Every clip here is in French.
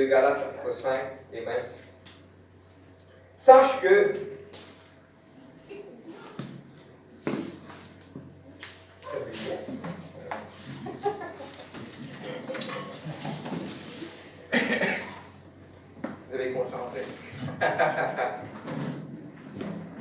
de Galates chapitre 5. Amen. Sache que vous devez concentrer.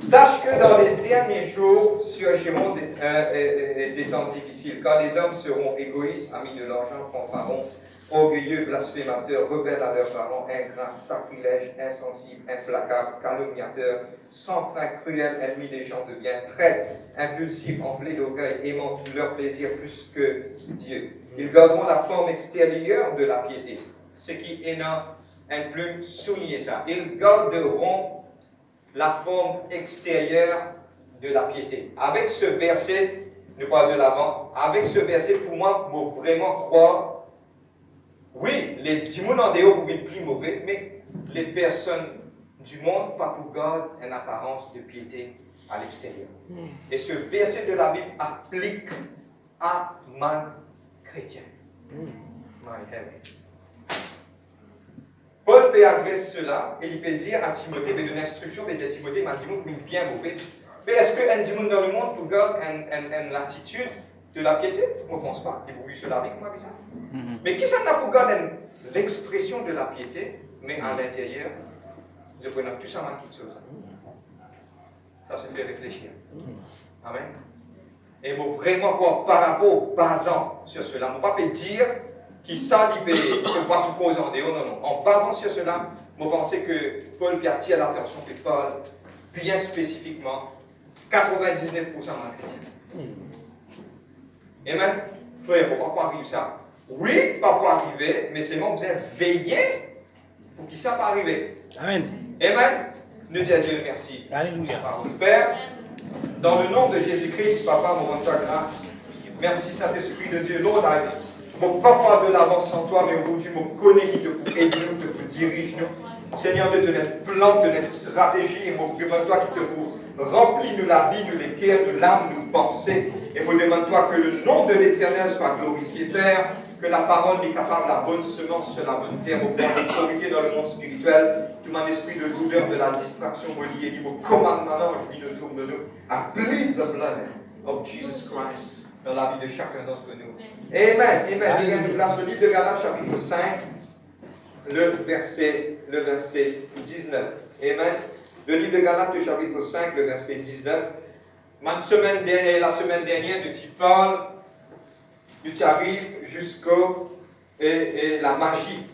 Sache que dans les derniers jours surgiront des temps difficiles, car les hommes seront égoïstes, amis de l'argent, fanfarons, orgueilleux, blasphémateurs, rebelles à leurs parents, ingrats, sacrilèges, insensibles, implacables, calomniateurs, sans frein, cruels, ennemis des gens de bien, traîtres, impulsifs, enflés d'orgueil, aimant leur plaisir plus que Dieu. Ils garderont la forme extérieure de la piété. Ce qui est dans une plume, soulignez ça. Ils garderont la forme extérieure de la piété. Avec ce verset, ne pas de l'avant, avec ce verset, pour moi, il faut vraiment croire. Oui, les démons en dehors pouvaient être plus mauvais, mais les personnes du monde, pas pour garder une apparence de piété à l'extérieur. Et ce verset de la Bible applique à man chrétien. My heaven. Paul peut adresser cela et il peut dire à Timothée, mais donner l'instruction, il peut dire à Timothée, mais Timothée, vous êtes bien mauvais. Mais est-ce qu'un démon dans le monde peut garder une attitude de la piété? On ne pense pas. Et vous voyez cela avec moi, bizarre. Mais qui ça n'a pas garder l'expression de la piété, mais à l'intérieur, je connais tout ça, quelque chose. Ça se fait réfléchir. Amen. Et il faut vraiment voir par rapport, basant sur cela. On ne peut pas dire qui s'alibère, qu'on va pour cause en dehors, non. En basant sur cela, vous pensez que Paul attire l'attention de Paul, bien spécifiquement, 99% d'un chrétien. Amen. Frère, pourquoi arrive ça? Oui, pas pour arriver, mais c'est moi, vous avez veillé pour qu'il ça pas arriver. Amen. Amen. Nous disons à Dieu merci. Alléluia. Père, dans le nom de Jésus-Christ, Papa, mon rends ta grâce. Merci, Saint-Esprit de Dieu. Lord, mon papa de l'avance sans toi, mais aujourd'hui, je connais qui te pour aider nous, te dirige nous. Seigneur, de notre plan, de notre stratégie, et mon demande-toi qui te pour remplir nous la vie, nous les cœurs, de l'âme, nous pensées. Et me demande-toi que le nom de l'Éternel soit glorifié, Père, que la parole est capable, la bonne semence sur la bonne terre, au point d'autorité dans le monde spirituel, tout mon esprit de douleur, de la distraction, me lié, dit, me commande maintenant, je vis autour de nous, I plead the blood of Jesus Christ dans la vie de chacun d'entre nous. Amen, amen. Nous place le livre de Galates, chapitre 5, le verset 19. Amen. Le livre de Galates, chapitre 5, le verset 19. La semaine dernière, nous parlons, nous arrivons jusqu'au la magie.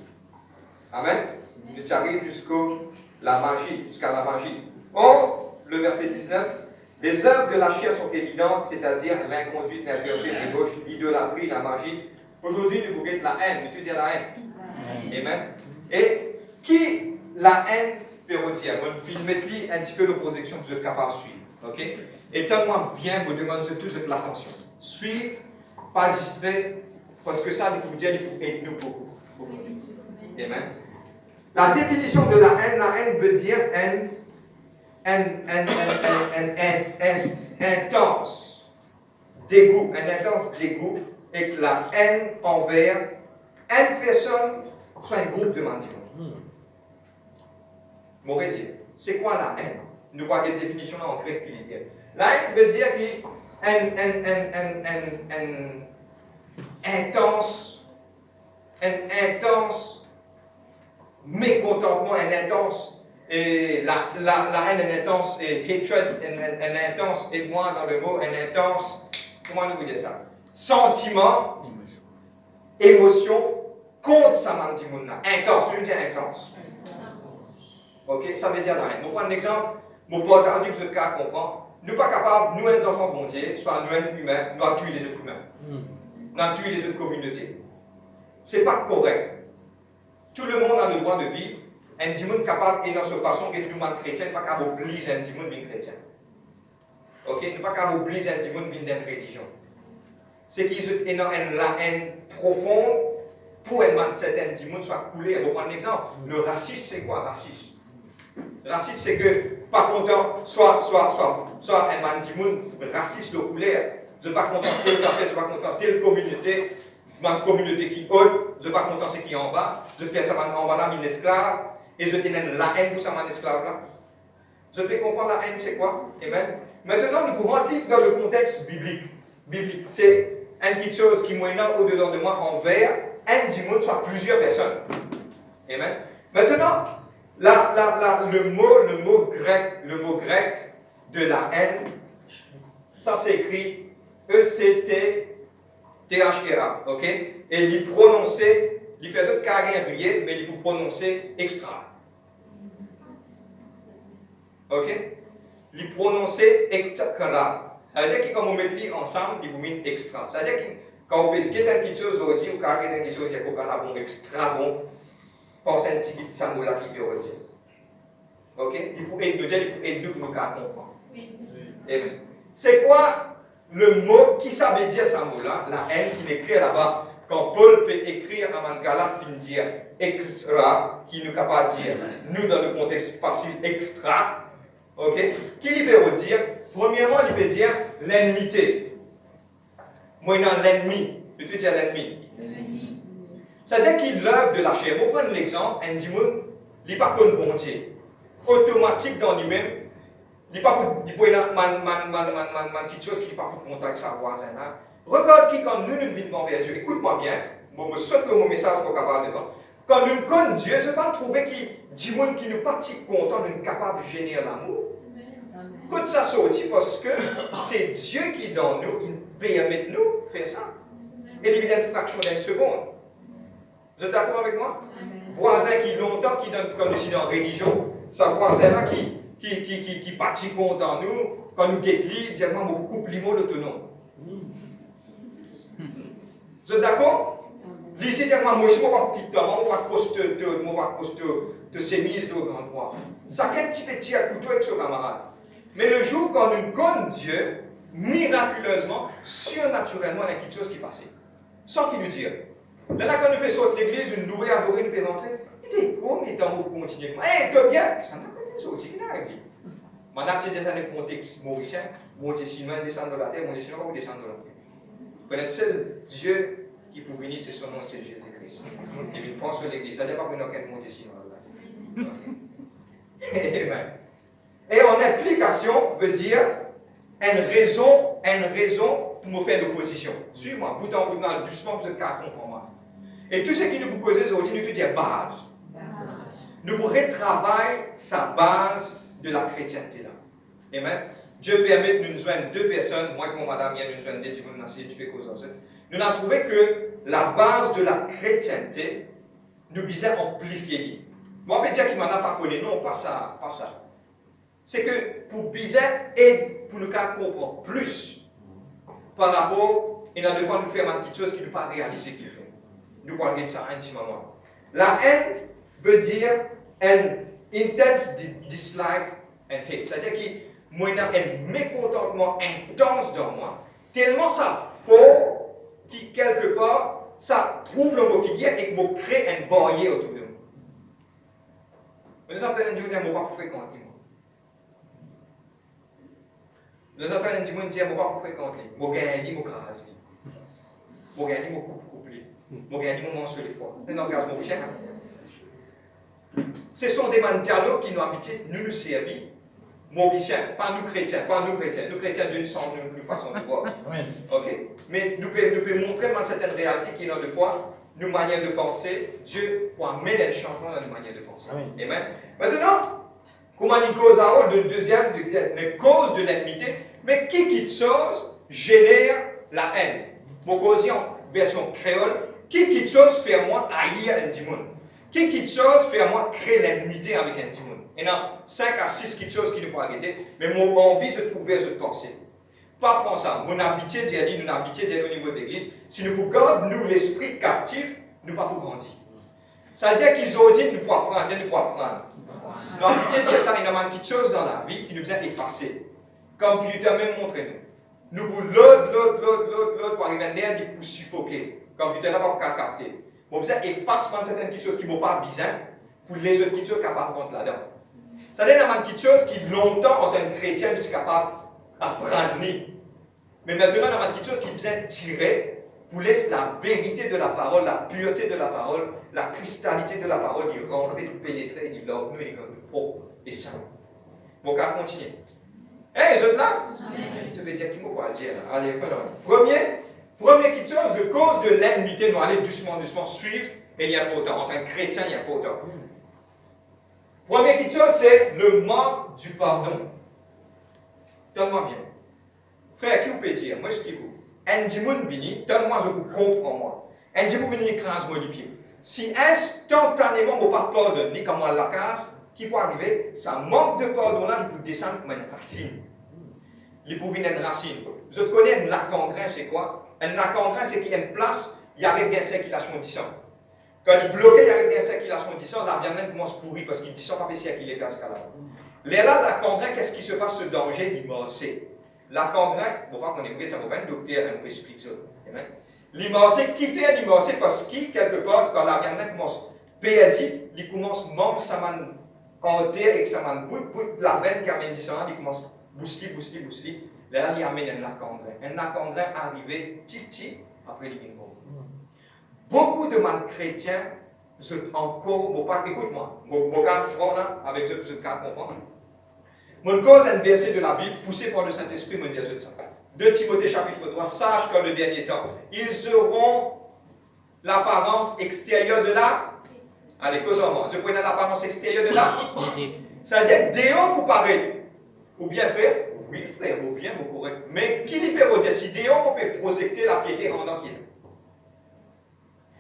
Amen. Nous arrivons jusqu'à la magie. Or, le verset 19, les œuvres de la chair sont évidentes, c'est-à-dire l'inconduite, l'impureté, la débauche, l'idolâtrie, la magie. Aujourd'hui, nous voulons la haine. Tu dis la haine. Amen. Et qui la haine peut dire? Je vais mettre un petit peu l'opposition que vous êtes capable de suivre. Ok? Et tellement bien, vous demandez tous l'attention. Suivre, pas distrait, parce que ça, vous dire, il faut aider nous beaucoup aujourd'hui. Amen. La définition de la haine veut dire intense dégoût, et que la haine envers une personne, soit un groupe de mendiants. M'aurait dit, c'est quoi la haine? Nous avons une définition en grec qui dit. La haine veut dire un intense mécontentement, un intense, et la haine, un intense hatred, un intense, et moi dans le mot, un intense, comment nous vous dire ça? Sentiment, émotion contre sa mandimouna. Intense, je veux dire intense. Ok, ça veut dire la haine. Nous prenons un exemple, mon partage, vous êtes capable de comprendre. Nous ne sommes pas capables, nous, les enfants bon Dieu, soit nous, les humains, nous avons tué les autres humains. Nous avons tué les autres communautés. Ce n'est pas correct. Tout le monde a le droit de vivre. Un démon capable, et dans cette façon que nous, les chrétiens, pas capable d'obliger un démon d'être chrétien. Ok, nous ne pas capable d'obliger un démon d'être religion. C'est qu'ils ont la haine profonde pour un certain démon soit coulé. Je vais prendre un exemple. Le racisme, c'est quoi, racisme? Racisme, c'est que, pas content, soit un man démon raciste de couleur. Je ne suis pas content de telle affaire, je ne suis pas content de telle communauté, une communauté qui haute. je ne suis pas content ce qui est en bas, je fais ça en bas là, une esclave, et je t'ai la haine pour ça, mon esclave là. Je peux comprendre la haine, c'est quoi? Amen. Maintenant, nous pouvons entrer dans le contexte biblique. C'est une petite chose qui moyenne au-dedans de moi envers un du monde, soit plusieurs personnes. Amen. Maintenant, le mot grec de la haine, ça s'écrit E-C-T-T-H-E-A, ok? Et il prononçait, il faisait carré rien, mais il peut prononcer extra. Ok? Il prononçait extra. Ça veut dire que quand on met les ensemble, il vous met extra. Ça veut dire que quand on peut dire quelque chose aujourd'hui, ou quand quelque chose qui est bon, extra bon, pensez un petit peu de ça là qui peut redire. Ok? Il faut aider nous pour nous comprendre. Amen. C'est quoi le mot qui ça veut dire ce mot-là, la haine qu'il écrit là-bas? Quand Paul peut écrire en Galate, il dire extra, qui nous capable de dire, nous dans le contexte facile, extra. Ok? Qui il peut dire? Premièrement, il peut dire l'ennemi. Moi, dans l'ennemi. Tu peux dire l'ennemi. C'est-à-dire qu'il l'œuvre de la chair. Je vais prendre l'exemple, un démon, il n'est pas comme bon Dieu. Automatique dans lui-même, il n'est pas pour quelque chose qui n'est pas pour contact avec sa voisin. Regarde qui, quand nous venons vers Dieu, écoute-moi bien, je me saute le message pour capable dedans. Quand nous connaissons Dieu, je ne vais pas trouver qu'il dit qui nous pas content, nous sommes capables de générer l'amour. Quand ça sortit, parce que c'est Dieu qui dans nous, qui permet de nous faire ça. Et il y a une fraction d'une seconde. Vous êtes d'accord avec moi? Voisin qui longtemps, qui donne, comme nous sommes dans la religion, ce voisin-là qui partit content nous, quand nous guettons, directement beaucoup plus autonome. Vous êtes d'accord? Ici, directement, moi, je ne vais pas quitter toi, je vais pas te sémise de grande croix. Ça qu'un petit peu à couteau avec ce camarade. Mais le jour quand nous connaissons Dieu, miraculeusement, surnaturellement, il y a quelque chose qui passe. Sans qu'il nous dise. Là, quand nous faisons sortir de l'église, nous louer, adorer, nous faisons rentrer. Il dit, comment il est en train de continuer? Eh, t'es bien? Ça n'a pas de sortir, il n'a rien dit. Maintenant, tu sais, dans le contexte mauricien, mon Dieu, si nous descendons de la terre, mon Dieu, si nous ne descendons de la terre. Vous connaissez le seul Dieu qui peut venir, c'est son nom, c'est Jésus-Christ. Et il prend sur l'église. Ça ne veut pas qu'on ait mon Dieu, sinon de la terre. Et en implication veut dire une raison pour me faire d'opposition. Suis-moi, bout en bout, doucement, vous êtes capable pour moi. Et tout ce qui nous cause aujourd'hui, nous dire base. Nous pourrons travailler sa base de la chrétienté là. Amen. Dieu permet de nous joindre deux personnes, moi et mon madame, il y a nous joindre deux personnes. Nous avons trouvé que la base de la chrétienté, nous bisons amplifier. Moi, je peux dire qu'il m'en a pas connu, non, pas ça. C'est que pour bizarre et pour nous comprendre plus par rapport, et nous devons nous faire quelque chose qui ne peut pas réaliser qu'il fait. Nous allons regarder ça intimement. La haine veut dire un intense dislike and hate. C'est-à-dire qu'il y a un mécontentement intense dans moi, tellement ça fort qui quelque part, ça trouve le mot figure et me crée un barrière autour de nous. Nous entendons dire que je ne vais pas fréquenter. Nous entendons dire que je ne vais pas fréquenter. Je vais gagner, je vais craser. Je vais gagner, je vais couper. Je vais gagner, je vais manger les fois. Nous regardons mon chien. Ce sont des dialogues qui nous habitent, nous servons. Mauriciens, pas nous chrétiens. Nous chrétiens, Dieu ne semble plus façon de voir. Ok? Mais nous pouvons montrer dans certaines réalités qui, dans deux fois, nos manières de penser, Dieu peut amener un changement dans nos manières de penser. Amen. Maintenant, comment une cause à haut, deuxième, une cause de l'ennemité, mais qui chose génère la haine? Mon cause en version créole, qui chose fait moi haïr un démon? Qui chose fait moi créer l'ennemité avec un démon? Il y a 5 à 6 quelque chose qui ne peut pas arrêter, mais mon envie se trouver de penser. Pas prendre ça. Mon habitude d'y nous habitude au niveau de l'église. Si nous gardons l'esprit captif, nous ne pouvons pas grandir. Ça veut dire qu'ils ont dit nous pouvons apprendre, nous pouvons apprendre. Nous habitude de dire ça, il y a quelque chose dans la vie qui nous vient effacer. Comme Computer même montre nous. Nous pour l'autre, pour arriver à l'air, pour suffoquer. Computer n'a pas capter. Bon, ça efface certaines choses qui ne vont pas bien pour les autres choses capables de rentrer là-dedans. Ça veut dire qu'il y a quelque chose qui longtemps, en tant que chrétien, je suis capable d'apprendre. Mais maintenant, il y a quelque chose qui est bien tiré pour laisser la vérité de la parole, la pureté de la parole, la cristalalité de la parole, il rentrer, il pénétrer, il love nous, il est propre et saint. Bon, on va continuer. Hein, les autres là? Amen. Tu veux dire qui m'a pas dire? Allez, voilà. Première petite chose, le cause de l'ennemité, nous allons doucement, suivre, mais il n'y a pas autant. En tant que chrétien, il n'y a pas autant. Première petite chose, c'est le manque du pardon. Donne-moi bien. Frère, qui vous peut dire? Moi, je explique-vous. Un djimoun vini, donne-moi, je vous comprends, moi. Un djimoun vini, écrase-moi du pied. Si instantanément, on ne pas pardonner, comme on la casse, qui peut arriver? Ça manque de pardon-là, il peut descendre comme une racine. Il peut venir une racine. Je connais un lac en grain, c'est quoi? Un lac en grain, c'est qu'il y a une place, il y a bien circulation disant. Quand il bloquait, il y avait bien circulation disant, la viande commence à pourrir parce qu'il dit ça, pas si qu'il est gaz là. Là, la congrain, qu'est-ce qui se passe, ce danger, l'immorcé? La congrain, bon, pas qu'on est brûlé, ça va pas un docteur, on peut expliquer ça. L'immorcé, qui fait l'immorcé? Parce que, quelque part, quand la viande commence à perdre, il commence à manger sa main en terre et que sa main bout, la veine qui amène du sang, il commence à bousseler. Là, il amène un lac en grain. Un lac en grain arrivé, petit, après il est mort. Beaucoup de mal chrétiens, encore, écoute-moi, mon cas front là, avec ce cas comprendre. Mon cause un verset de la Bible, poussé par le Saint-Esprit, me dit ça. 2 Timothée chapitre 3, sache qu'en le dernier temps, ils seront l'apparence extérieure de la. Allez, cause en moi. Je prenais l'apparence extérieure de la. Ça veut dire déo pour paraître. Ou bien frère? Oui, frère, ou bien, vous correct. Mais qui libère si déo, on peut projeter la piété en qui.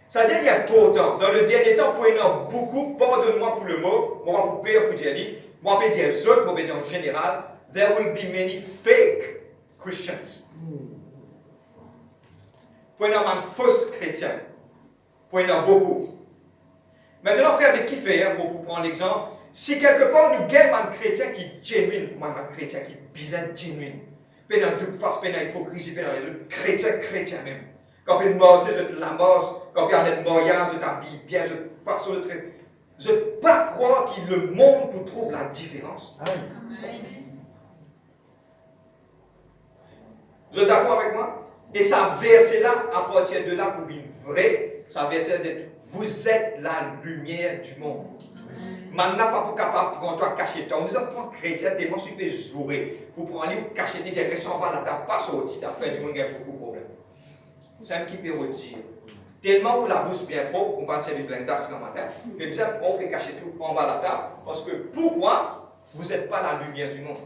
Ça veut dire qu'il y a tout temps. Dans le dernier temps, pour y en avoir beaucoup, pardonne-moi pour le mot, moi pour payer pour dire, moi pour dire autres, moi pour dire en général, there will be many fake Christians. Pour y en avoir un faux chrétien. Pour y en avoir beaucoup. Maintenant, frère, avec qui faire, pour prendre l'exemple, si quelque part nous gagnons un chrétien qui est genuine, un chrétien qui est bizarre, genuine, pas dans toute face, pas dans l'hypocrisie, pas dans le chrétien même. Quand il morse, je te la morse. Quand il y a des moyens, je t'habille bien, je te façon de traiter. Je ne peux pas croire que le monde vous trouve la différence. Amen. Vous êtes d'accord avec moi? Et ça verset-là, à partir de là, pour une vraie, ça verset d'être vous êtes la lumière du monde. Maintenant, pas pour capable de prendre toi cacher toi. On dit ça pour un chrétien, tellement super joué. Pour prendre un livre, cacher tes dirais, sans pas la table, pas sorti. La fin du monde, il y a beaucoup de problèmes. C'est un qui peut retirer. Tellement où la bouche bien propre, on va servir plein d'axe le matin, mais bien on fait cacher tout en bas de la table, parce que pourquoi vous n'êtes pas la lumière du monde?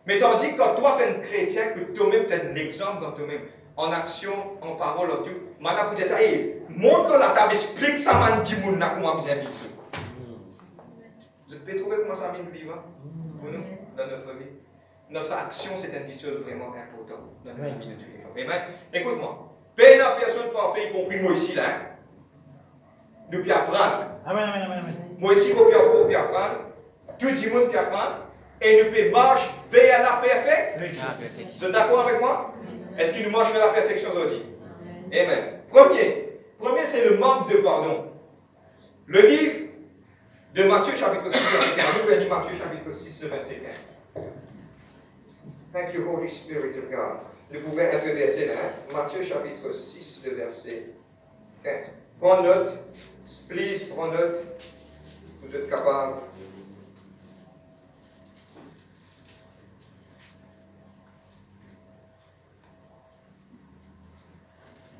Mais tandis que quand toi, tu es un chrétien, que toi-même, tu as un exemple dans toi-même, en action, en parole, en tout, maintenant, vous dites, hey, montre la table, explique ça, man, dis moi comment vous habitez. Vous pouvez trouver comment ça vient vivre pour nous, dans notre vie. Notre action, c'est une chose vraiment importante dans notre vie de tous les jours. Amen. Écoute-moi. Paix n'a personne parfait, y compris moi ici, là. Nous pouvons apprendre. Amen. Moi ici, vous pouvez apprendre. Tout le monde peut apprendre. Et nous pouvons marcher vers la perfection. Vous êtes d'accord avec moi? Est-ce qu'il nous marche vers la perfection aujourd'hui? Amen. Premier, c'est le manque de pardon. Le livre de Matthieu, chapitre 6, verset 15. Nous venons Matthieu, chapitre 6, verset 15. Thank you, Holy Spirit of God. Nous pouvons un peu verser là. Matthieu chapitre 6, le verset 15. Prends note. Please, prends note. Vous êtes capable.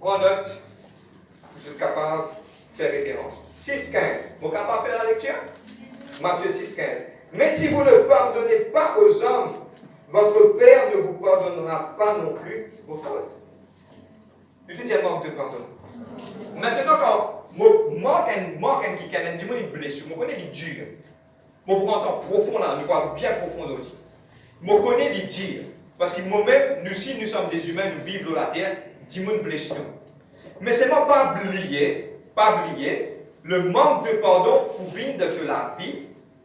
Prends note. Vous êtes capable de faire référence. 6, 15. Vous êtes capable de faire la lecture? Matthieu 6, 15. Mais si vous ne pardonnez pas aux hommes, votre Père ne vous pardonnera pas non plus vos fautes. C'est un manque de pardon. Maintenant, quand moi, qui a une blessure, je connais les durs. Je prends un temps profond là, je parle bien profond aujourd'hui. Je connais les durs. Parce que moi-même, nous sommes des humains, nous vivons dans la terre, dis-moi une blessure. Mais c'est moi pas oublier, le manque de pardon pour venir de la vie,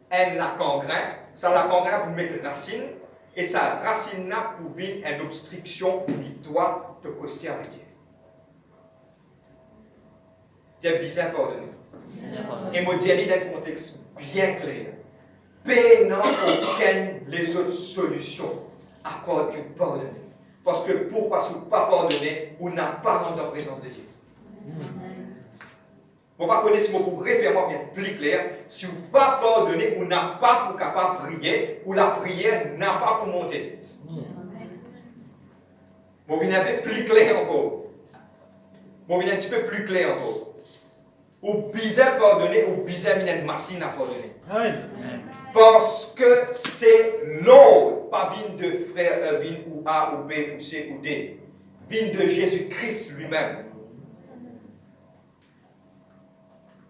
elle la congrain, ça la congrain pour mettre racine. Et sa racine là pour venir une obstruction qui doit te coster avec Dieu. C'est bizarre pardonner. Et moi dis dans un contexte bien clair. Paix n'a aucune les autres solutions à quoi tu pardonner. Parce que pourquoi si vous n'avez pas pardonné, vous n'avez pas rendu en présence de Dieu. Vous ne connaissez pas si vous référez bien plus clair. Si vous n'avez pas pardonné, vous n'avez pas pour capable de prier, ou la prière n'a pas pour monter. Vous venez un peu plus clair encore. Vous venez un petit peu plus clair encore. Ou bizarre pardonner, ou bizarre venir de machine à pardonner. Parce que c'est l'ordre, pas vine de frère, vine ou A ou B ou C ou D. Vine de Jésus-Christ lui-même.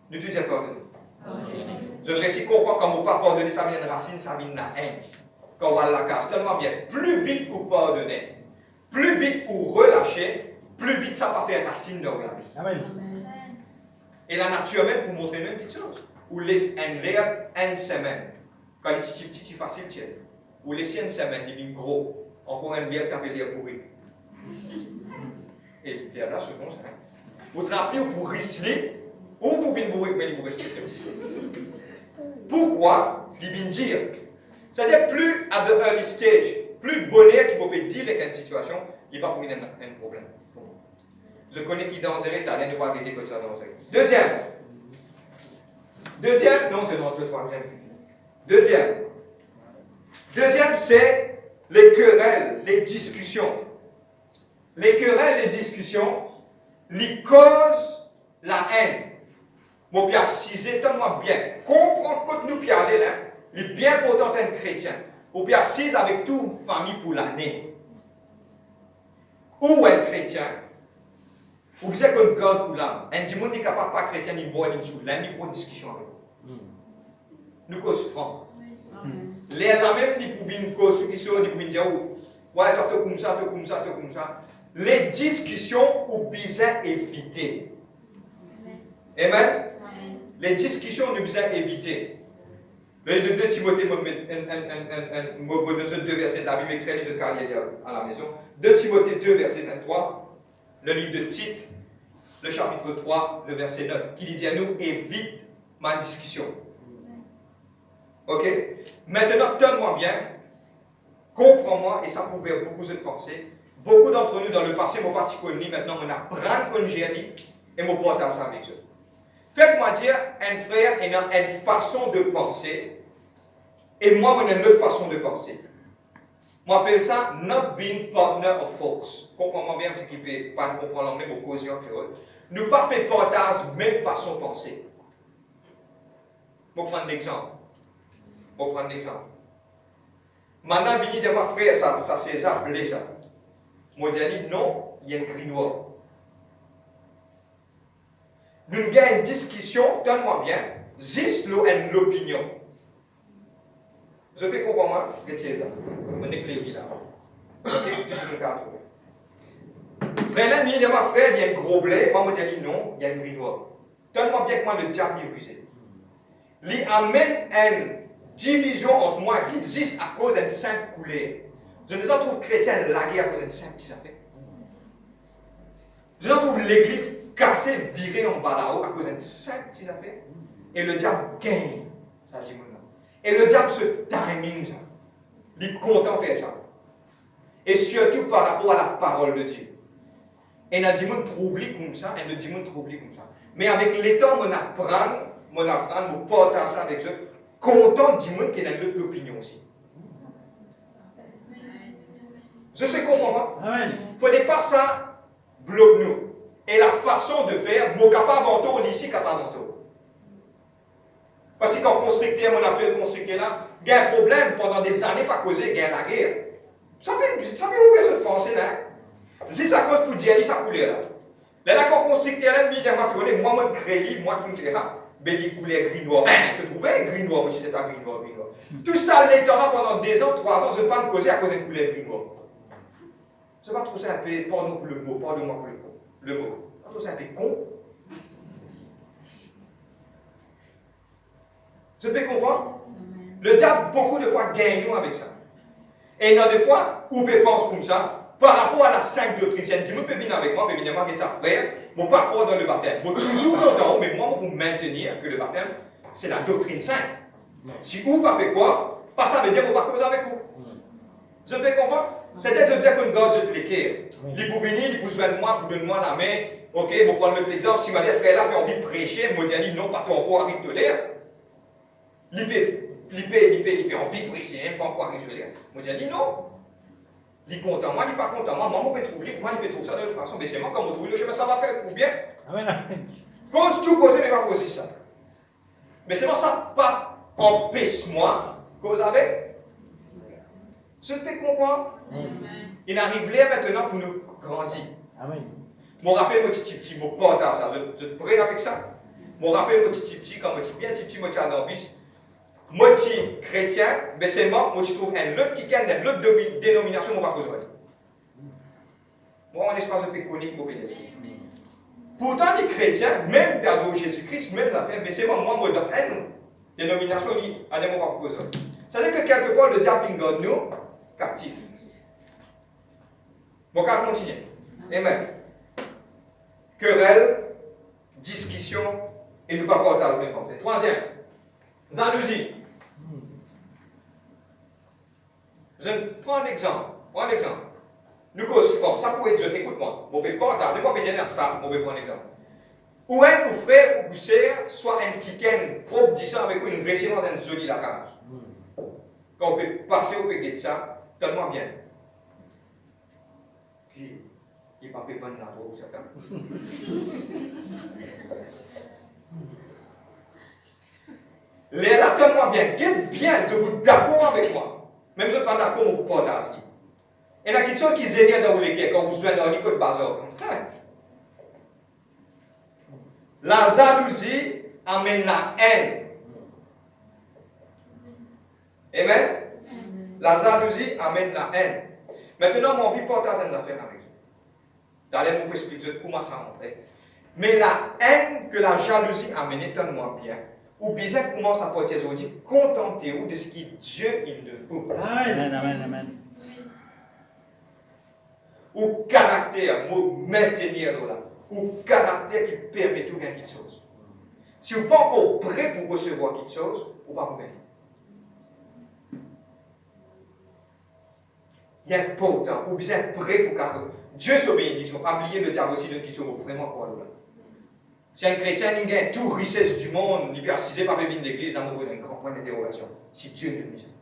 Nous tous pardonner. Je ne réussis comprendre quand vous ne pas pardonner, ça vient de racine, ça vient de la haine. Quand on va à la case, tellement bien. Plus vite vous pardonnez, plus vite vous relâchez, plus vite ça va faire racine dans la vie. Amen. Et la nature même pour montrer même quelque chose. Ou laisse un l'herbe une semaine. Quand il est petit, facile, tiens. Ou laisser une semaine, il est gros. Encore un l'herbe qui appelle l'herbe pourri. Et l'herbe là, c'est bon ça. Vous te rappelez pour risler, ou pour venir bourrique, mais il vous risler. Pourquoi il vient dire? C'est-à-dire, plus à the early stage, plus de bonheur qui peut dire avec une situation, il va pour venir un problème. Je connais qui danserait, t'as rien de pas arrêter comme ça danserait. Deuxième, non, le troisième. Deuxième, c'est les querelles, les discussions. Les querelles, les discussions, les causent la haine. Mon Pierre, si étonnement bien, comprends que nous Pierre là, il est bien pourtant un chrétien. Mon Pierre, si avec toute famille pour l'année, ou un chrétien, ou bien qu'on garde pour l'âme, un dimanche n'est capable pas chrétien, ni boire, ni sous l'âme, ni pour une discussion avec nous. Nous cause franc. Les là même, ni pour une cause, ceux qui sont, ni pour dire, ouais, toi, comme ça, toi, comme ça, toi, comme ça. Les discussions, ou bien éviter. Amen. Les discussions, nous besoin éviter. Le 2 Timothée, moi, deux versets de la Bible, écrit je carrière à la maison. 2 Timothée 2, verset 23, le livre de Tite, le chapitre 3, le verset 9, qui dit à nous, évite ma discussion. Ok? Maintenant, donne-moi bien, comprends-moi, et ça pouvait beaucoup de penser. Beaucoup d'entre nous, dans le passé, mon parti connu, maintenant, on apprend qu'on j'ai et mon porte ça avec eux. Faites-moi dire, un frère a une façon de penser, et moi, j'ai une autre façon de penser. Moi, j'appelle ça not being partner of folks. Comprends-moi bien, parce qu'il ne peut pas comprendre l'anglais, mais causer en créole. Nous ne pas partager la même façon de penser. Je vais prendre l'exemple. Maintenant, je dis à ma frère, ça c'est ça, blé ça. Moi, je dis non, il y a un gris noir. Nous avons une discussion, donne-moi bien, juste l'opinion. Je peux comprendre, je sais ça. On est clair là. Ok, je me garde. Frère, il dit à ma frère, il y a un gros blé. Moi, je dis non, il y a un gris noir. Donne-moi bien que moi, le diable est rusé. Il amène une division entre moi qui existe à cause d'une simple couleur. Je ne trouve chrétien lagué à cause d'une simple petite affaire. Je trouve l'église cassée, virée en bas là-haut à cause d'une simple petite affaire. Et le diable gagne. Ça dit maintenant. Et le diable se timing ça. Il est content de faire ça. Et surtout par rapport à la parole de Dieu. Et le diable trouve-les comme ça, et le diable trouve-les comme ça. Mais avec les temps, on apprend, on porte ça avec eux. Content du monde qui a une autre opinion aussi. Je fais comprendre. Il ne faudrait pas ça bloque nous. Et la façon de faire, mon capable avant tout, ici capable avant tout. Parce que quand constructeur, on appelle constructeur là, il y a un problème pendant des années pas causé, il y a la guerre. Ça peut ouvrir cette pensée là. Si ça cause pour dire, ça coule là. Là, quand constructeur là, il dit moi, créé, moi qui me fais là. Béni couleur gris noir. Tu trouvais gris noir, moi j'étais gris noir. Tout ça, l'état là pendant 2 ans, 3 ans, je ne vais pas me causer à cause d'une couleur gris noir. Je ne vais pas trouver ça un peu, pardon pour le mot, pardon-moi pour le mot. Je trouve ça un peu con. Je peux comprendre? Le diable, beaucoup de fois, gagne nous avec ça. Et il y a des fois, où peut penser comme ça, par rapport à la sainte doctrine. Tu peux venir avec moi, évidemment, avec sa frère, je ne pas croire dans le baptême. Je suis toujours content, mais moi, pour maintenir que le baptême, c'est la doctrine sainte. Si vous ne pas quoi, pas ça veut dire que je ne pas causer avec vous. Je peux comprendre? C'est-à-dire, je dire qu'on garde de l'équerre. Il peut venir, il peut soigner moi, pour donner moi la main. Ok, je vais prendre l'autre exemple. Si ma frère là, a envie de prêcher, je dis non, pas ton corps arrive de l'air. Il peut envie de prêcher, pas encore arrive de l'air. Je dis non. Il est content, moi, il n'est pas content. Moi, je peux trouver, moi, je peux trouver ça de toute façon. Mais c'est moi, comme je trouve le chemin, ça va faire pour bien. Cause tout causer, mais pas causer ça. Mais c'est moi, ça pas empêche moi, cause avec. Je ne peux comprendre. Il arrive là maintenant pour nous grandir. Amen. Mon rappel, mon petit, mon portable, ça, je te prête avec ça. Mon rappel, mon petit, quand je dis bien petit, moi, tu as dans le bis. Moi, je suis chrétien, mais c'est moi, je trouve un autre qui gagne, une autre dénomination, je ne vais pas causer. Moi, on espace de péconique, je vais pourtant, les chrétiens, même perdre Jésus-Christ, même affaire, mais c'est moi, je donne une dénomination, je ne vais pas causer. C'est-à-dire que quelque part, le diable garde nous captifs. Bon, on va continuer. Amen. Querelle, discussion, et ne pas partager mes pensées. Troisième, jalousie. Je prends un exemple. Nous cause franc, ça pourrait être, écoute-moi, je vais partager, moi, je vais dire ça, je vais prendre un exemple. Ou un ou frère ou sœur, soit un qui a une propre discussion avec une récédence, une jolie la carte. Quand on peut passer au péguet de ça, tellement bien. Puis, il va pas vendre la drogue, certains. Les là, tellement bien, guette bien, de vous d'accord avec moi. Même si vous n'êtes pas d'accord, vous pouvez pas. Et il y a quelque chose qui est dans les quand vous jouez dans l'école de bazar. La jalousie amène la haine. Amen. La jalousie amène la haine. Maintenant, mon vie porte à une affaire avec vous. D'ailleurs, je vais expliquer comment ça rentre. Mais la haine que la jalousie amène est tellement bien. Ou bien commence à porter aujourd'hui, contentez-vous de ce que Dieu il de vous. Amen, amen, amen. Ou caractère, vous maintenir là. Ou caractère qui permet tout gagner quelque chose. Si vous n'êtes pas encore prêt pour recevoir quelque chose, vous ne pouvez pas gagner. Il est important, ou bien prêt pour caractère. Dieu soit bénédiction. Pas oublier le diable aussi de quelque chose vraiment quoi là. Si un chrétien, il a tout richesse du monde, il peut assiser par le de l'église, ça me pose un grand point d'interrogation. Si Dieu ne le dit.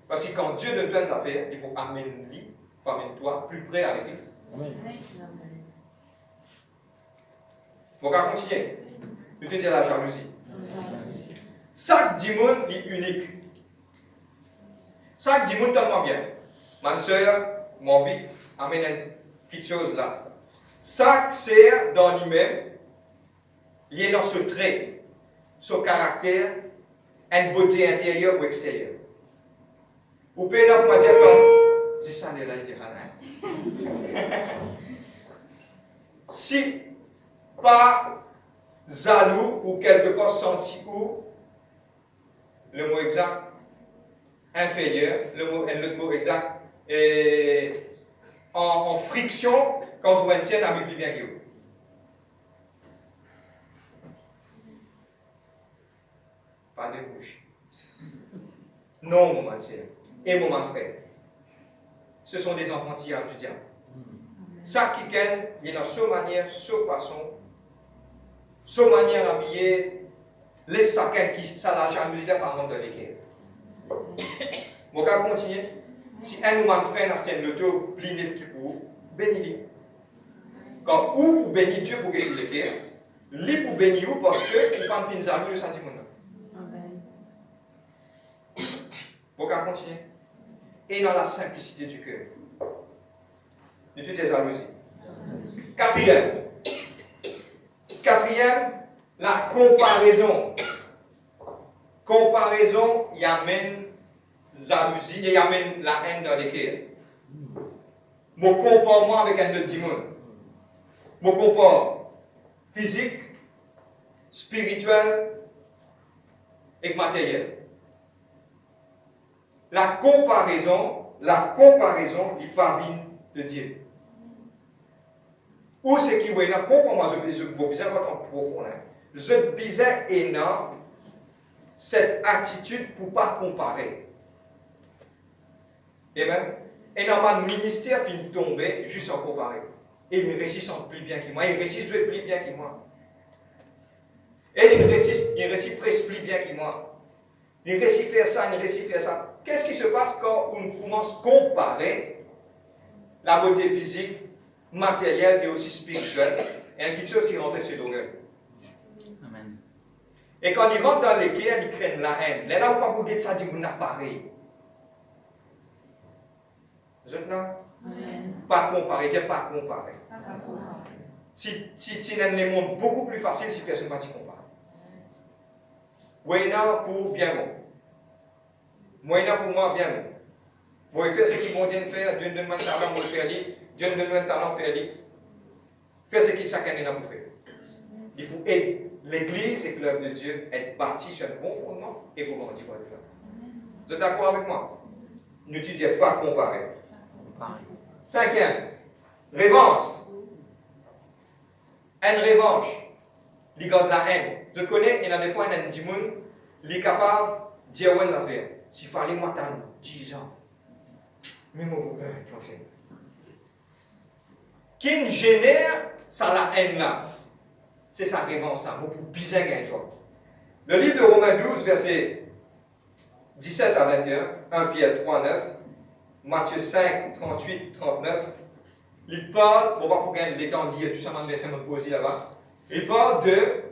Parce que quand Dieu te donne ta affaire, il faut amener lui, amène-toi plus près avec lui. Amen. On va continuer. Je te dis la jalousie. Chaque démon est unique. Chaque démon tellement bien. Ma soeur, mon vie, amène une petite chose là. Chaque ser dans lui-même, il est dans ce trait, son caractère, une beauté intérieure ou extérieure. Vous pouvez là pour dire comme, c'est ça, là, il dit, si pas jaloux ou quelque part senti ou, le mot exact, inférieur, le mot exact, et en friction, quand on tient avec plus bien que vous. Pas de bouche. Non, mon maintien. Et mon frère. Ce sont des enfantillages du diable. Ça qui gagne, il y a sa manière, sa façon, sa manière habillée, les sacs qui, ça la jalousie par exemple de l'équerre. Mon gars continue. Si un ou mon frère n'a pas le taux, blindé qui pour bénir. Quand ou pour bénir Dieu pour gagner l'équerre, lui pour bénir ou parce que il pas fin jaloux le sentiment. Mon gars continue. Et dans la simplicité du cœur. De toutes les jalousies. Quatrième, la comparaison. Comparaison, il amène jalousie, il amène la haine dans les cœurs. Mon comportement avec un autre démon. Mon comportement physique, spirituel et matériel. La comparaison, il parvient de Dieu. Ou ce qui est là, comprends-moi, je bizarre en profond. Je bizarre énorme cette attitude pour ne pas comparer. Amen. Et dans mon ministère, il tomber juste en comparé. Et il réussit plus bien que moi. Il réussit plus bien que moi. Et il réussit presque plus bien que moi. Il réussit faire ça, il réussit faire ça. Qu'est-ce qui se passe quand on commence à comparer la beauté physique, matérielle et aussi spirituelle? Il y a quelque chose qui rentre sur l'orgueil. Amen. Et quand ils rentrent dans l'équerre, ils craignent la haine. Là, où pas vous dire ça, dit vous n'avez pas pareil. Vous êtes là? Amen. Pas comparer, dis pas comparer. Si tu as les mondes beaucoup plus facile si personne ne va t'y comparer. Oui, là, pour bien bon. Moi, là, pour moi, bien bon. Moi, je fais ce qu'ils vont dire faire, Dieu me donne un talent pour le faire, Dieu me donne un talent pour faire. Fais ce qu'il chacun a pour faire. Il faut aider l'Église et l'œuvre de Dieu être bâtie sur un bon fondement et pour grandir par Dieu. Vous êtes d'accord avec moi? Ne tu dis pas comparer. Cinquième, revanche. Une revanche. Il garde la haine. Je connais, il y a des fois, il y a des gens qui sont capables de dire une affaire. S'il fallait moi attendre 10 ans. Mais moi, vous pouvez. Qui génère ça la haine là? C'est sa revanche là. Vous pouvez bien gagner toi. Le livre de Romains 12, versets 17 à 21, 1 Pierre 3, 9, Matthieu 5, 38, 39, il parle, on va pour gagner le temps de lire tout ça, je vais me poser là-bas. Il parle de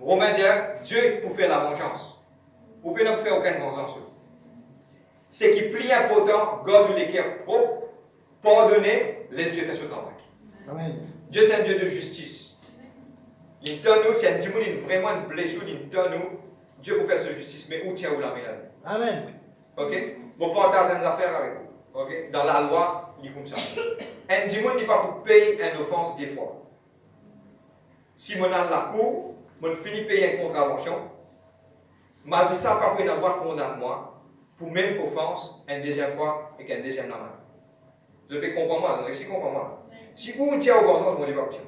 Romains dire Dieu pour faire la vengeance. Vous ne pouvez pas faire aucune vengeance. Ce qui est plus important, garde les cœurs propres, pardonner, laisse Dieu faire ce travail. Amen. Dieu c'est un Dieu de justice. Il donne nous, si un démon a vraiment une blessure, il donne nous, Dieu pour faire cette justice, mais où tient où la main là? Amen. Ok? Vous partagez une affaire avec vous. Ok? Dans la loi, il est comme ça. Un démon n'est pas pour payer une offense des fois. Si on a la cour, on finit payer une contravention, magistrat n'a pas pris un droit condamner moi pour même offense une deuxième fois et qu'une deuxième main. Vous pouvez comprendre moi, vous pouvez comprendre moi. Si vous me tirez au vengeance, vous ne pas tirer.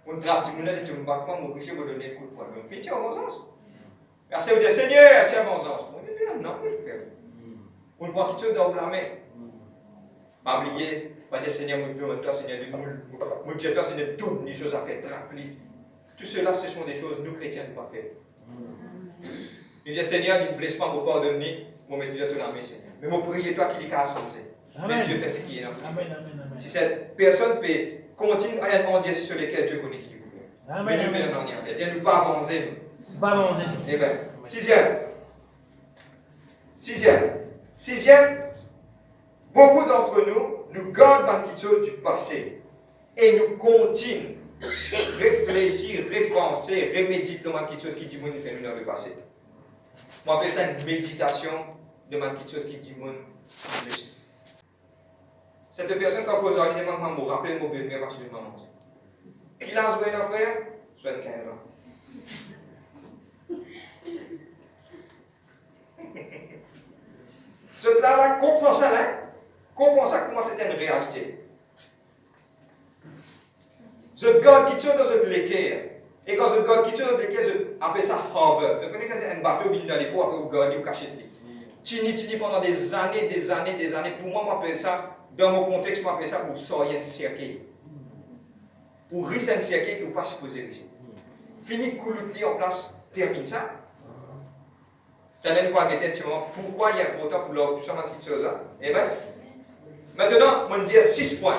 On trappe du monde, tu me bats, vous risquez de vous donner un coup de poing. Mais on finit tirer au vengeance. Merci vous dites, Seigneur, tiens vengeance. On dit, non, je vais faire. On voit quelque chose dans la main. Pas oublier, pas dire Seigneur, mon toi, Seigneur, mon Dieu, toi, Seigneur, toutes les choses à faire, trapper. Tout cela, ce sont des choses que nous chrétiens ne pas faire. Il dit Seigneur, il ne blesse pas, mon pardonner, mon mettre dans la main, Seigneur. Mais mon prier, toi qui l'es qu'à assembler. Mais Dieu fait ce qui est là. Si cette personne peut continuer à en dire sur lesquels Dieu connaît qui peut faire. Mais nous, Dieu ne pas avancer. Pas avancer. Eh bien, sixième, beaucoup d'entre nous gardons quelque chose du passé et nous continuons réfléchir, repenser, reméditer dans quelque chose qui dit nous fait dans le passé. Moi, j'appelle ça une méditation de quelque chose qui dit nous. Cette personne, quand vous avez demandé, vous rappelez mon bébé parce que je maman. Qui a joué un frère? 75 ans. Cela comprend ça, comprend ça comment c'était une réalité. Je garde quelque chose dans l'équerre. Et quand je garde quelque chose dans l'équerre, je appelle ça harbor. Vous connaissez quand un bateau vient dans les pots, après vous gardez ou cachez les. Tini pendant des années. Pour moi, je m'appelle ça, dans mon contexte, je m'appelle ça pour sortir un cercle. Ou risquer un cercle que vous ne pas supposé risquer. Fini, couler en place, termine ça. Pourquoi il est important pour leur tout ça, quelque chose là. Et bien, maintenant, on dit 6 points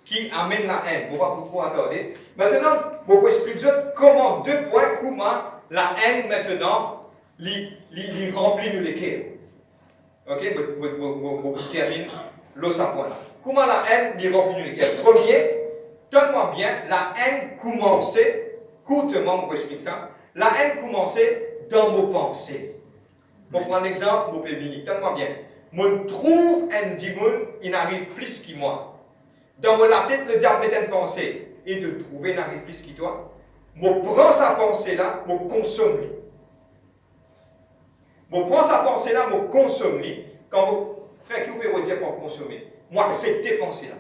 qui amènent la haine. On va beaucoup attendre. Maintenant, on peut expliquer comment 2 points, comment la haine maintenant, les remplit nous les cœurs. Ok, on termine l'autre point. Comment la haine les remplit nous les cœurs? Premier, donne-moi bien, la haine commençait, courtement, on peut expliquer ça, la haine commençait dans nos pensées. Pour prendre l'exemple, vous pouvez venir. Donne-moi bien. Je trouve un démon, il n'arrive plus que moi. Dans la tête, le diable met une pensée. Et de trouver n'arrive plus que toi. Je prends sa pensée-là, je consomme. Je prends sa pensée-là, je consomme. Quand vous, frère, qui vous pouvez dire pour consommer? Moi, accepte tes pensées-là.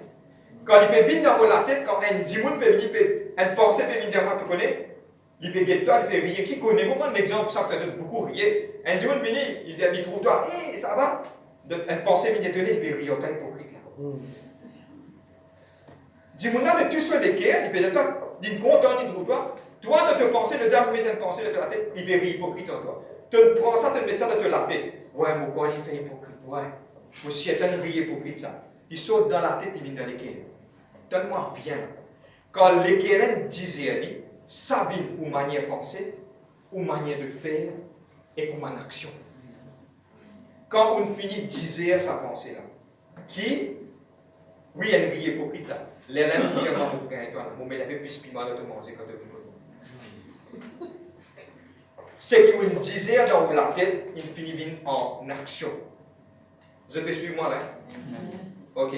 Quand il peut venir dans la tête, quand un démon peut venir, une pensée peut venir dire, moi, tu connais? Il peut guetter toi, il peut rire. Qui connaît? Pour prendre l'exemple, ça faisait beaucoup rire. Un jour, il trouve toi, hé, ça va? Une pensée, il dit, il peut rire, toi, hypocrite là. Dis-moi, de tout ce lesquels, il peut dire, toi, il me content, il trouve toi. Toi, de te penser, de dire, mettre une pensée de la tête, il peut rire hypocrite en toi. Tu prends ça, tu te mets ça de la tête. Ouais, mon gars, il fait hypocrite. Ouais. Moi, si tu as un rire hypocrite, ça. Il saute dans la tête, il vient dans l'équerre. Donne-moi bien. Quand l'équerre disait, ça vient ou manière de penser, ou manière de faire, et comme en action. Quand on finit de dire sa pensée là, qui, oui, il y a une rire hypocrite là. Les lèvres, vous dire, moi, mon mais il avait plus piment de te manger quand tu es c'est qu'il disait dans la tête, il finit en action. Vous peux suivre moi là? Ok.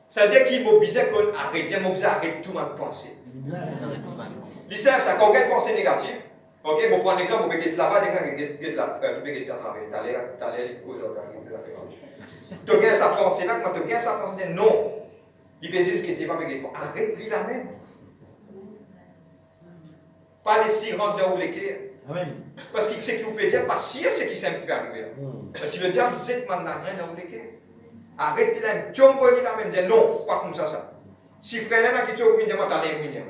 Ça veut dire qu'il m'oblige qu'on arrête, il m'oblige à arrêter tout ma pensée. C'est simple, ça, quand on a une pensée négative, ok, je prends un exemple, on peut être là-bas, il peut être à travers, tu as l'air, il cause, tu as sa pensée là, quand tu as sa pensée, non. Il peut dire ce que tu vas faire, arrête-lui la même. Pas laisser rentrer dans l'équerre. Amen. Parce qu'il sait qu'il peut dire, pas si c'est qui s'est arrivé. Parce que le diable sait que maintenant rien dans l'équerre. Arrête la même, tu as la même, dis non, pas comme ça. Si frère là qui te dit, moi t'en es venu.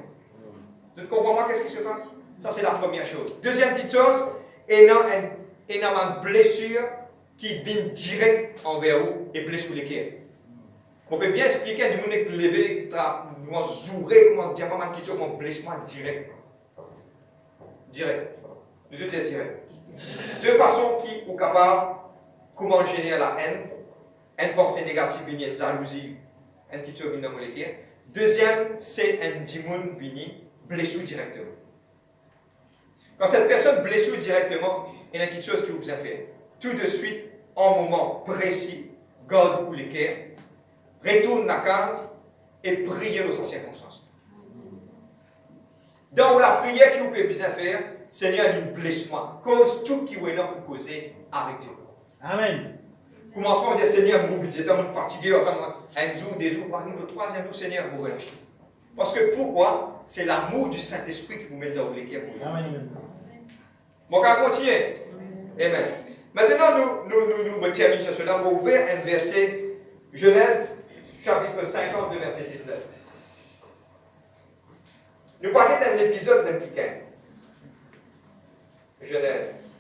Tu comprends moi qu'est-ce qui se passe? Ça c'est la première chose. Deuxième petite chose, il y a une blessure qui vient direct envers vous et blesse l'équerre. On peut bien expliquer du monde qui lever, comment zourer, comment se dire, comment qui tue, comment blessement direct. Direct. De deux direct. Deux façons qui sont capables, comment générer la haine, une pensée négative, une jalousie, une qui tue, une molécule. Deuxième, c'est un démon vini, blessure directement. Quand cette personne blessure directement, il y a quelque chose qui vous a fait. Tout de suite, en moment précis, garde ou les cœurs, retourne la case et priez dans sa circonstance. Dans la prière qui vous peut bien faire, Seigneur, il blesse moi. Cause tout qui vous est là pour causer avec Dieu. Amen. Commencement à dire Seigneur, mon budget, je suis fatigué, un jour, des jours, arrive le troisième jour, Seigneur, vous relâchez. Parce que pourquoi? C'est l'amour du Saint-Esprit qui vous met dans les cœurs. Amen. Bon, on va continuer. Amen. Maintenant, nous terminons sur cela. On va ouvrir un verset, Genèse, chapitre 50, verset 19. Nous parlons d'un épisode d'un piquin. Genèse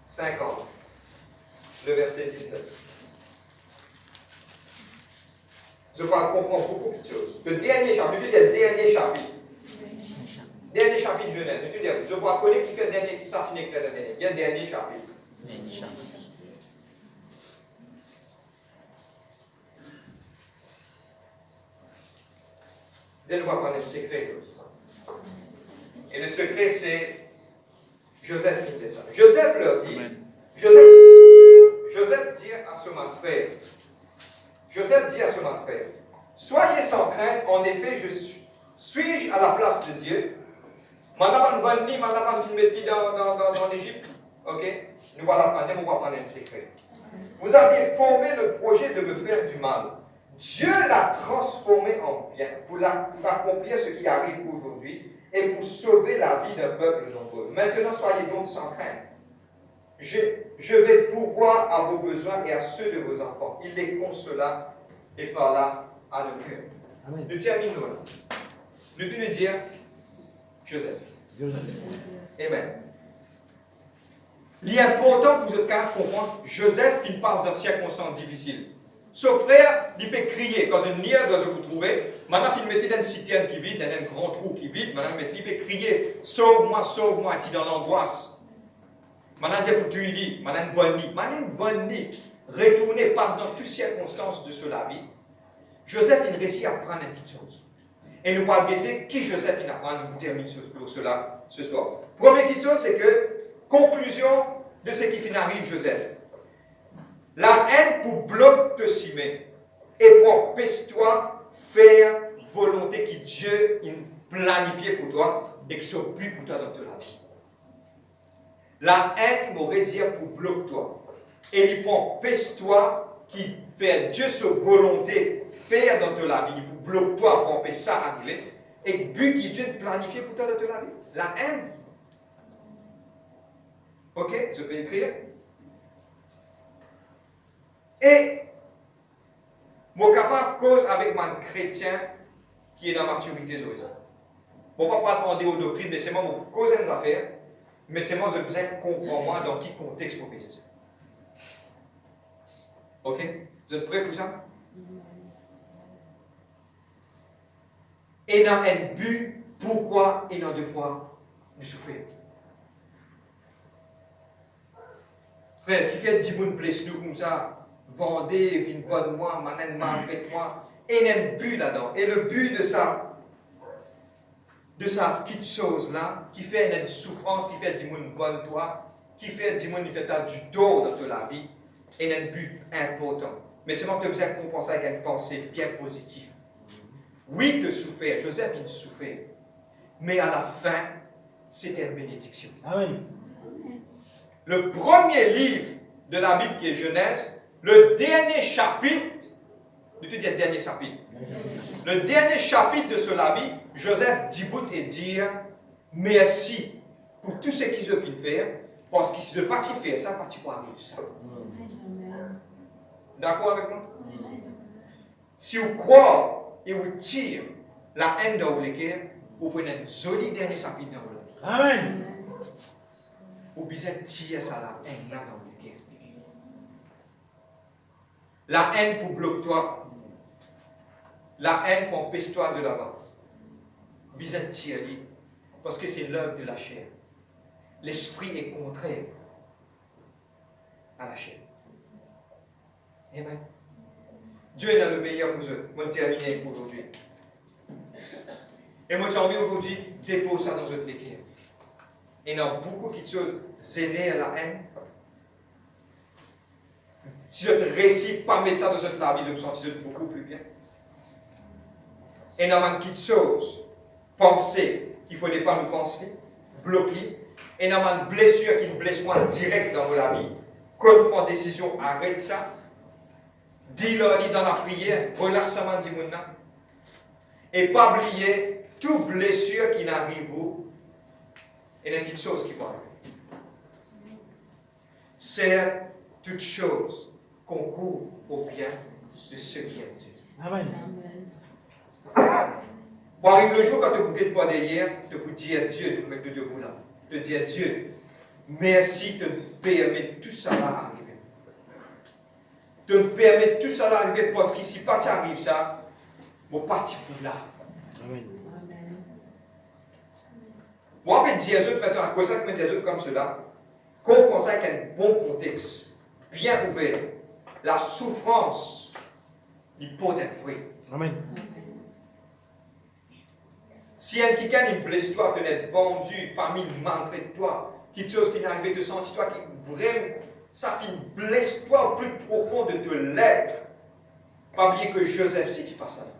50, le verset 19. Je crois comprendre beaucoup de choses. Le dernier chapitre, dernier chapitre de Genèse. Je crois connaître qui fait le dernier, ça finit avec le dernier. Il y a le dernier chapitre. Dès nous va prendre le secret. Et le secret, c'est Joseph qui fait ça. Joseph leur dit, Joseph dit à son frère, soyez sans crainte, en effet, suis-je à la place de Dieu? Madame va venir, madame va mettre dans l'Égypte. Ok? Nous allons prendre, on va prendre un secret. Vous avez formé le projet de me faire du mal. Dieu l'a transformé en bien pour accomplir ce qui arrive aujourd'hui et pour sauver la vie d'un peuple nombreux. Maintenant, soyez donc sans crainte. Je vais pourvoir à vos besoins et à ceux de vos enfants. Il les consola et parla à leur cœur. Amen. Nous terminons là. Nous devons dire Joseph. Amen. Il est important pour vous comprendre Joseph, il passe dans des circonstances difficiles. Son frère, il peut crier quand une lière doit se retrouver. Maintenant, il mettait dans une citerne qui vide, dans un grand trou qui vide. Maintenant, il peut crier sauve-moi, sauve-moi, il est dans l'angoisse. Maintenant, il dit pour tuer lui. Maintenant, il va venir. Retourner, passe dans toutes circonstances de cela vie. Joseph, il réussit à prendre une petite chose. Et nous allons guetter qui Joseph il apprend, nous terminons sur cela ce soir. Première petite chose, c'est que, conclusion de ce qui arrive, Joseph. La haine pour bloc te cimer et pour empêcher-toi faire volonté que Dieu a planifié pour toi et que ce but pour toi dans ta vie. La haine m'aurait dit pour bloquer toi et il pour empêcher-toi qui fait Dieu sa volonté, faire dans ta vie, pour bloquer toi, pour empêcher ça arriver, et le but qui Dieu planifié pour toi dans ta vie, la haine. Ok, je peux écrire. Et, mon capable cause avec mon chrétien qui est dans la maturité aujourd'hui. Bon, pas pas demander aux doctrines, mais c'est moi mon cause des affaires, mais c'est moi je besoin de comprendre dans quel contexte pour dire ça. Ok? Vous êtes prêts pour ça? Et dans un but, pourquoi et dans deux fois du souffrir? Frère, qui fait 10 personnes blessées comme ça, vendez, viens vendre moi, manène maltraite-moi, et il y a un but là-dedans. Et le but de ça petite chose-là, qui fait une souffrance, qui fait 10 personnes vendre toi, qui fait 10 personnes fait du tort dans toute la vie, et il y a un but important. Mais seulement tu as besoin de compenser avec une pensée bien positive. Oui, tu souffres, Joseph, il souffrait. Mais à la fin, c'était une bénédiction. Amen. Le premier livre de la Bible qui est Genèse, le dernier chapitre, je te dis le dernier chapitre, le dernier chapitre de ce Bible, Joseph dit et dire merci pour tout ce qu'ils ont fait faire, parce qu'ils se parti faire ça, parti pour arriver ça. D'accord avec moi? Si vous croyez et vous tirez la haine dans le cœur, vous prenez un joli dernier chapitre dans le cœur. Amen. Vous besoin tirer ça, la haine là dans le cœur. La haine pour bloquer toi. La haine pour empêcher toi de là-bas. Vous besoin tirer parce que c'est l'œuvre de la chair. L'esprit est contraire à la chair. Amen. Dieu est dans le meilleur pour eux. Moi, je termine pour aujourd'hui. Et moi, j'ai envie aujourd'hui de déposer ça dans votre cœur. Et il y a beaucoup de choses zélées à la haine. Si je te réussis pas mettre ça dans votre vie, je me sentirai beaucoup plus bien. Et il y a beaucoup de choses, penser qu'il ne faut pas nous penser, bloquer. Et il y a une blessure qui nous blesse moi direct dans la vie. Quand on prend décision, arrête ça. Dis-le dans la prière, relâche ça man monde. Et pas oublier toute blessure qui n'arrive vous. Et il y a quelque chose qui va arriver. C'est toute chose concourt au bien de ceux qui aiment Dieu. Amen. Pour arriver le jour quand tu ne bouges pas derrière, tu peux dire Dieu, avec le debout là. Tu dire Dieu, merci de me permettre tout ça à arriver. De me permettre tout ça à arriver parce qu'ici, pas tu arrives ça, mon parti pour là. Amen. Moi, je vais dire aux autres maintenant, à cause de ça que je dis aux autres comme cela, comprends ça avec un bon contexte, bien ouvert. La souffrance, il peut être fruit. Amen. Si un quelqu'un il blesse toi, te l'être vendu, famille maltraite toi, quelque chose finit arriver, te sentir toi qui vraiment, ça finit blesse toi au plus profond de te l'être. Pas oublier que Joseph, si tu passes là-dedans.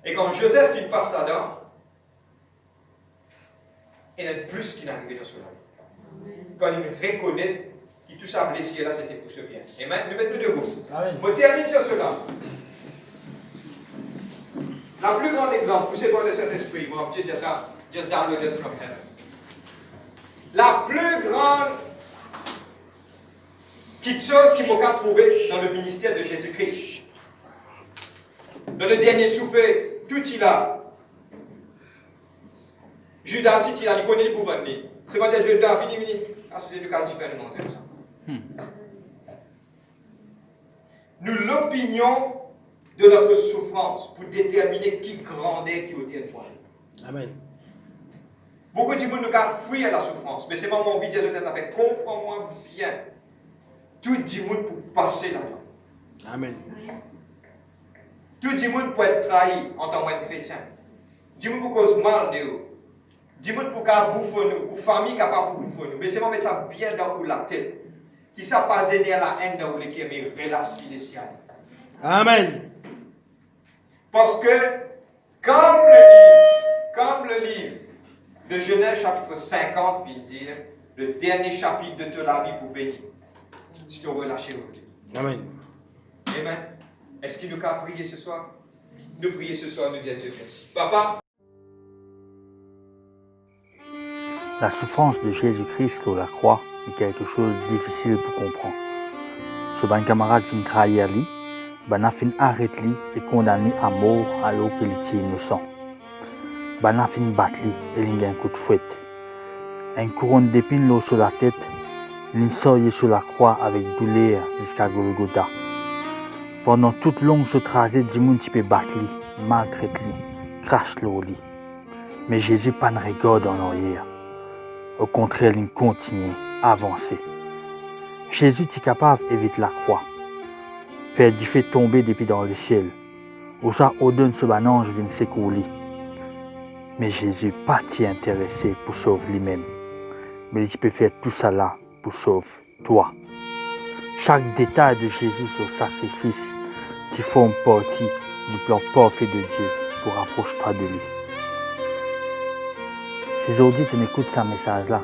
Et quand Joseph il passe là-dedans, il y a plus qui n'est arrivé dans ce là. Quand il reconnaît que tout ça blessé là, c'était pour ce bien. Et maintenant, nous mettons debout. Amen. Je termine sur cela. La plus grande exemple, vous savez quoi de cet esprit, moi, je dis ça, just downloaded from heaven. La plus grande petite chose qu'il m'a trouvé dans le ministère de Jésus-Christ. Dans le dernier souper, tout il a. Judas, si il a, il connaît les pouvoirs. C'est pas des Judas, fini. Ah, c'est le cas différent, c'est comme ça. Nous l'opinion de notre souffrance pour déterminer qui grandait, qui était toi. Amen. Beaucoup de gens nous ont fui à la souffrance, mais c'est pas mon envie de dire, fait comprends-moi bien. Tout le monde pour passer là-dedans. Amen. Tout le monde pour être trahi en tant que chrétien. Tout le monde pour cause mal de vous. Tout le monde pour bouffer nous, ou famille capable de bouffer nous. Mais c'est moi mettre ça bien dans la tête. Qui ça pas aider à la haine dans le cœur, mais relâche les ciels. Amen. Parce que, comme le livre de Genèse chapitre 50 vient dire, le dernier chapitre de toute la vie pour bénir. je te relâche aujourd'hui. Amen. Amen. Est-ce qu'il nous a prié ce soir? Nous prier ce soir, nous dire Dieu merci. Papa. La souffrance de Jésus-Christ sur la croix est quelque chose de difficile pour comprendre. Ce bon camarade qui trahit lui, ben a fin arrêté lui et condamné à mort alors qu'il était innocent. Ben a fin battu lui et il a un coup de fouette. Une couronne d'épines sur la tête, il sortit sur la croix avec douleur jusqu'à Golgotha. Pendant toute longue ce trajet, du monde peut battre lui, maltraiter lui, crache lui. Mais Jésus pas ne regarde en arrière. Au contraire, il continue à avancer. Jésus est capable d'éviter la croix, faire du feu tomber depuis dans le ciel, ou ça ordonne ce ange vient s'écouler. Mais Jésus n'est pas intéressé pour sauver lui-même, mais il peut faire tout ça là pour sauver toi. Chaque détail de Jésus sur le sacrifice qui forme partie du plan parfait de Dieu pour rapprocher toi de lui. Si aujourd'hui tu écoutes ce message-là,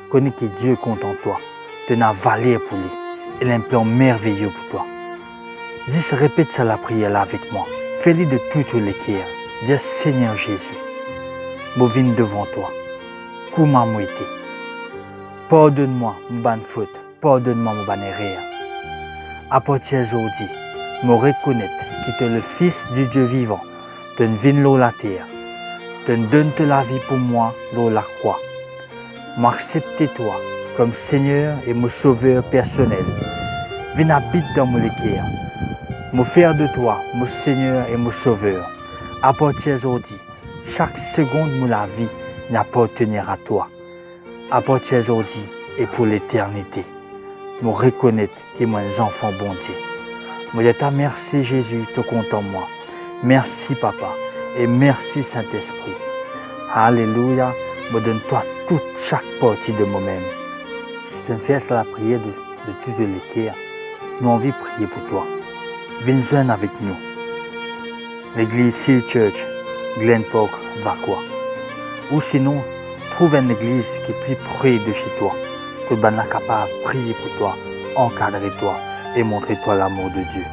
connais que Dieu compte en toi, tu n'as valeur pour lui, il a un plan merveilleux pour toi. Dis, répète ça la prière là avec moi, fais-le de tout le cœur. Dis, Seigneur Jésus, je viens devant toi, comment moi été. Pardonne-moi mon bonne faute, pardonne-moi mon bonne erreur. À partir d'aujourd'hui, je reconnais que tu es le Fils du Dieu vivant, tu viens sur la terre. Tu donnes la vie pour moi dans la croix. M'accepter toi comme Seigneur et mon sauveur personnel. Viens habiter dans mon cœur. Me faire de toi mon Seigneur et mon sauveur. À partir d'aujourd'hui, chaque seconde de la vie n'appartiendra à toi. À partir d'aujourd'hui et pour l'éternité. Me reconnaître que moi un enfant bon Dieu. Me dire merci Jésus, tu comptes en moi. Merci Papa. Et merci Saint-Esprit. Alléluia, me donne-toi chaque partie de moi-même. Si tu me fais la prière de tout le cœur, nous avons envie de prier pour toi. Viens joindre avec nous. L'église Seal Church, Glen Park, Vacois. Ou sinon, trouve une église qui est plus près de chez toi, que tu es capable de prier pour toi, encadrer toi et montrer toi l'amour de Dieu.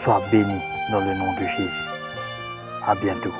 Sois béni dans le nom de Jésus. À bientôt.